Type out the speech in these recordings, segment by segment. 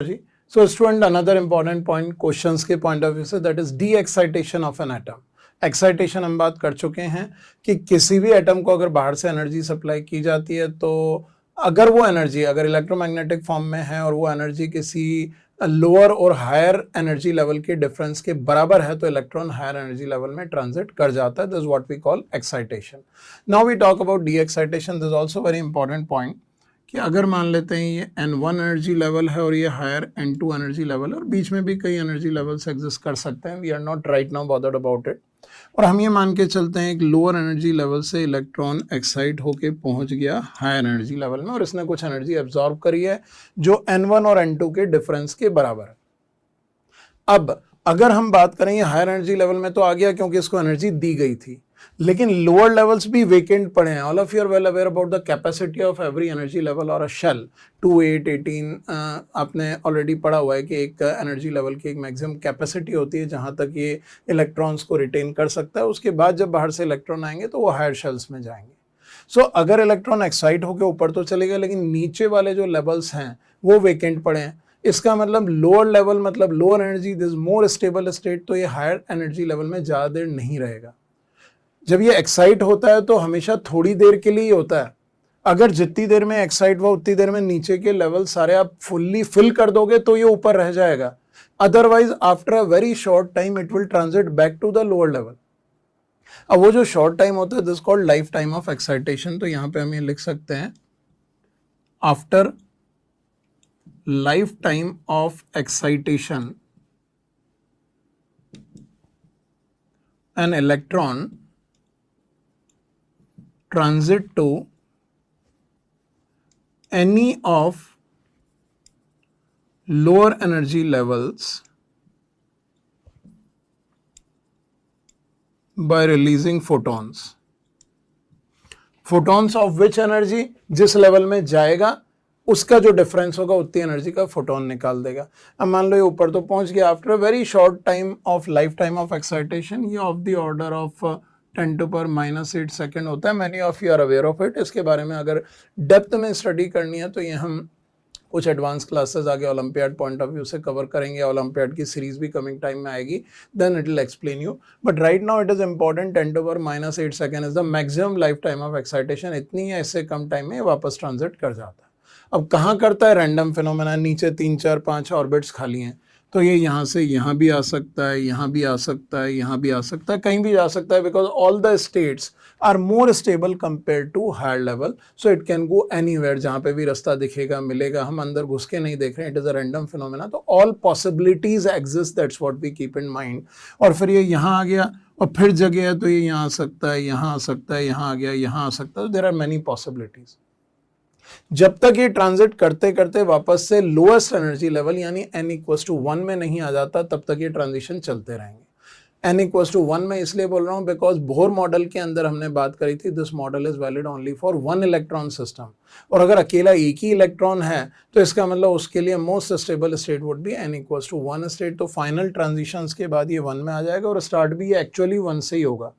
जी so student another important point questions के point of view से that is the excitation of an atom. Excitation हम बात कर चुके हैं कि किसी भी एटम को अगर बाहर से एनर्जी सप्लाई की जाती है तो अगर वो एनर्जी अगर इलेक्ट्रोमैग्नेटिक फॉर्म में है और वो एनर्जी किसी लोअर और हायर एनर्जी लेवल के डिफरेंस के बराबर है तो इलेक्ट्रॉन हायर एनर्जी लेवल में ट्रांजिट कर जाता है। This what we call excitation. Now we talk about the excitation. This also very important point कि अगर मान लेते हैं ये N1 एनर्जी लेवल है और ये हायर N2 एनर्जी लेवल है और बीच में भी कई एनर्जी लेवल्स एग्जिस्ट कर सकते हैं, we are not right now bothered about it, और हम ये मान के चलते हैं एक लोअर एनर्जी लेवल से इलेक्ट्रॉन एक्साइट होके पहुंच गया हायर एनर्जी लेवल में और इसने कुछ एनर्जी एब्जॉर्ब करी है जो N1 और N2 के डिफरेंस के बराबर है। अब अगर हम बात करें ये हायर एनर्जी लेवल में तो आ गया क्योंकि इसको एनर्जी दी गई थी, लेकिन लोअर लेवल्स भी वेकेंट पड़े हैं। All of you are well aware about the capacity of every energy level और अ शेल 2, 8, 18। आपने ऑलरेडी पढ़ा हुआ है कि एक एनर्जी लेवल की एक मैक्सिमम कैपेसिटी होती है जहां तक ये इलेक्ट्रॉन्स को रिटेन कर सकता है। उसके बाद जब बाहर से इलेक्ट्रॉन आएंगे तो वो हायर शेल्स में जाएंगे। सो अगर इलेक्ट्रॉन एक्साइट होकर ऊपर तो चले गए लेकिन नीचे वाले जो लेवल्स हैं वो वेकेंट पड़े हैं, इसका मतलब लोअर लेवल मतलब lower energy this more stable state, तो ये हायर एनर्जी लेवल में ज़्यादा देर नहीं रहेगा। जब ये एक्साइट होता है तो हमेशा थोड़ी देर के लिए ही होता है। अगर जितनी देर में एक्साइट हुआ उतनी देर में नीचे के लेवल सारे आप फुल्ली फिल कर दोगे तो ये ऊपर रह जाएगा। Otherwise after a very short time it will transit back to the lower level. अब वो जो शॉर्ट टाइम होता है this called life time of excitation. तो यहां पे हम ये लिख सकते हैं after life time of excitation an electron transit to any of lower energy levels by releasing photons. Photons of which energy? जिस लेवल में जाएगा उसका जो डिफरेंस होगा उतनी एनर्जी का फोटोन निकाल देगा। अब मान लो ये ऊपर तो पहुंच गया after a very short time of life time of excitation, ये of the order of 10⁻⁸ second होता है। Many of you are aware of it. इसके बारे में अगर डेप्थ में स्टडी करनी है तो ये हम कुछ एडवांस क्लासेस आगे ओलंपियाड पॉइंट ऑफ व्यू से कवर करेंगे। ओलंपियाड की सीरीज भी कमिंग टाइम में आएगी, then it will explain you. But right now it is important 10⁻⁸ second is the maximum life time of excitation. इतनी है, इससे कम टाइम में वापस ट्रांजिट कर जाता है। अब कहाँ करता है? Random phenomena. नीचे 3, 4, 5 ऑर्बिट्स खाली हैं तो ये यहाँ से यहाँ भी आ सकता है, यहाँ भी आ सकता है, यहाँ भी आ सकता है, कहीं भी जा सकता है, because all the states are more stable compare to higher level. So it can go anywhere, जहाँ पे भी रास्ता दिखेगा मिलेगा। हम अंदर घुस के नहीं देख रहे हैं, it is a random phenomena. तो all possibilities exist, that's what we keep in mind. और फिर ये यहाँ आ गया और फिर जगह है तो ये यहाँ आ सकता है, यहाँ आ सकता है, यहाँ आ गया, यहाँ आ सकता है। There are many possibilities. जब तक ये ट्रांजिट करते करते वापस से लोएस्ट एनर्जी लेवल यानी n=1 में नहीं आ जाता तब तक ये ट्रांजिशन चलते रहेंगे। n=1 में इसलिए बोल रहा हूं बिकॉज बोर मॉडल के अंदर हमने बात करी थी this model is valid only for 1 electron system, और अगर अकेला एक ही इलेक्ट्रॉन है तो इसका मतलब उसके लिए most stable state would be n=1 state. तो फाइनल ट्रांजिशंस के बाद ये 1 में आ जाएगा और स्टार्ट भी ये एक्चुअली 1 से ही होगा।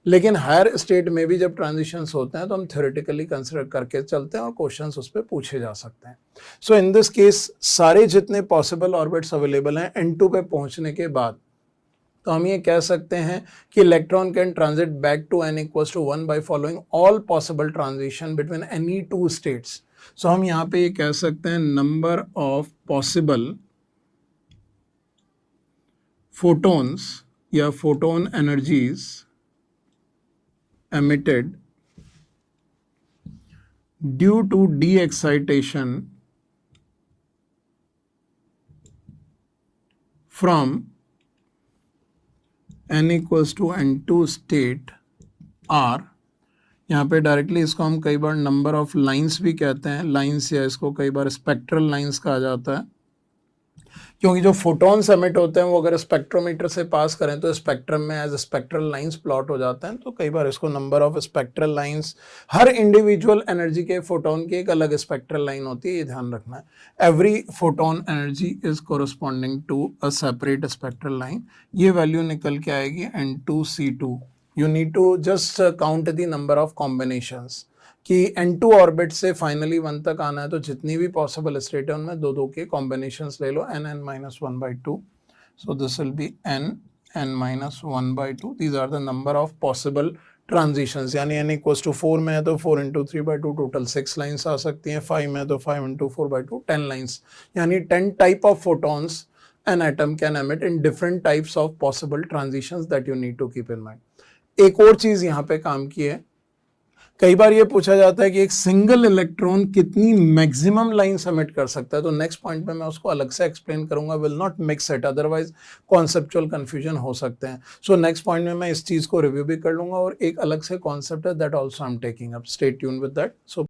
लेकिन हायर स्टेट में भी जब ट्रांजिशंस होते हैं तो हम थ्योरेटिकली कंसिडर करके चलते हैं और क्वेश्चंस उस पर पूछे जा सकते हैं। सो इन दिस केस सारे जितने पॉसिबल ऑर्बिट्स अवेलेबल हैं N2 पे पहुंचने के बाद, तो हम ये कह सकते हैं कि electron can transit back to n=1 by following all possible transition between any 2 states. So हम यहाँ पे ये कह सकते हैं नंबर ऑफ पॉसिबल फोटोन्स या photon energies emitted due to de-excitation from n=n2 state are, यहाँ पे डायरेक्टली इसको हम कई बार नंबर ऑफ लाइंस भी कहते हैं, लाइंस, या इसको कई बार स्पेक्ट्रल लाइंस कहा जाता है, क्योंकि जो फोटॉन्स एमिट होते हैं वो अगर स्पेक्ट्रोमीटर से पास करें तो स्पेक्ट्रम में एज स्पेक्ट्रल लाइंस प्लॉट हो जाते हैं। तो कई बार इसको number of spectral lines, her individual energy के फोटोन की एक अलग स्पेक्ट्रल लाइन होती है, ये ध्यान रखना है। Every photon energy is corresponding to a separate spectral line. ये वैल्यू निकल के आएगी N2C2। You need to just count the number of combinations. कि n2 ऑर्बिट से फाइनली 1 तक आना है तो जितनी भी पॉसिबल स्टेट है उनमें दो दो के कॉम्बिनेशंस ले लो, n(n-1/2). So this will be n(n-1/2). These are the number of possible transitions. यानी n equals to 4 में है तो 4 into 3/2 टोटल 6 लाइन्स आ सकती हैं, 5 में है तो 5 into 4/2 10 लाइन्स, यानी 10 type of photons an atom can emit in different types of possible transitions that you need to keep in mind. एक और चीज यहाँ पे काम की है, कई बार ये पूछा जाता है कि एक सिंगल इलेक्ट्रॉन कितनी मैक्सिमम लाइन सबमिट कर सकता है, तो नेक्स्ट पॉइंट पे मैं उसको अलग से एक्सप्लेन करूंगा, will not mix it, otherwise conceptual confusion हो सकते हैं। सो नेक्स्ट पॉइंट में मैं इस चीज को रिव्यू भी कर लूंगा और एक अलग से कॉन्सेप्ट है that also I am taking up, stay tune with that. So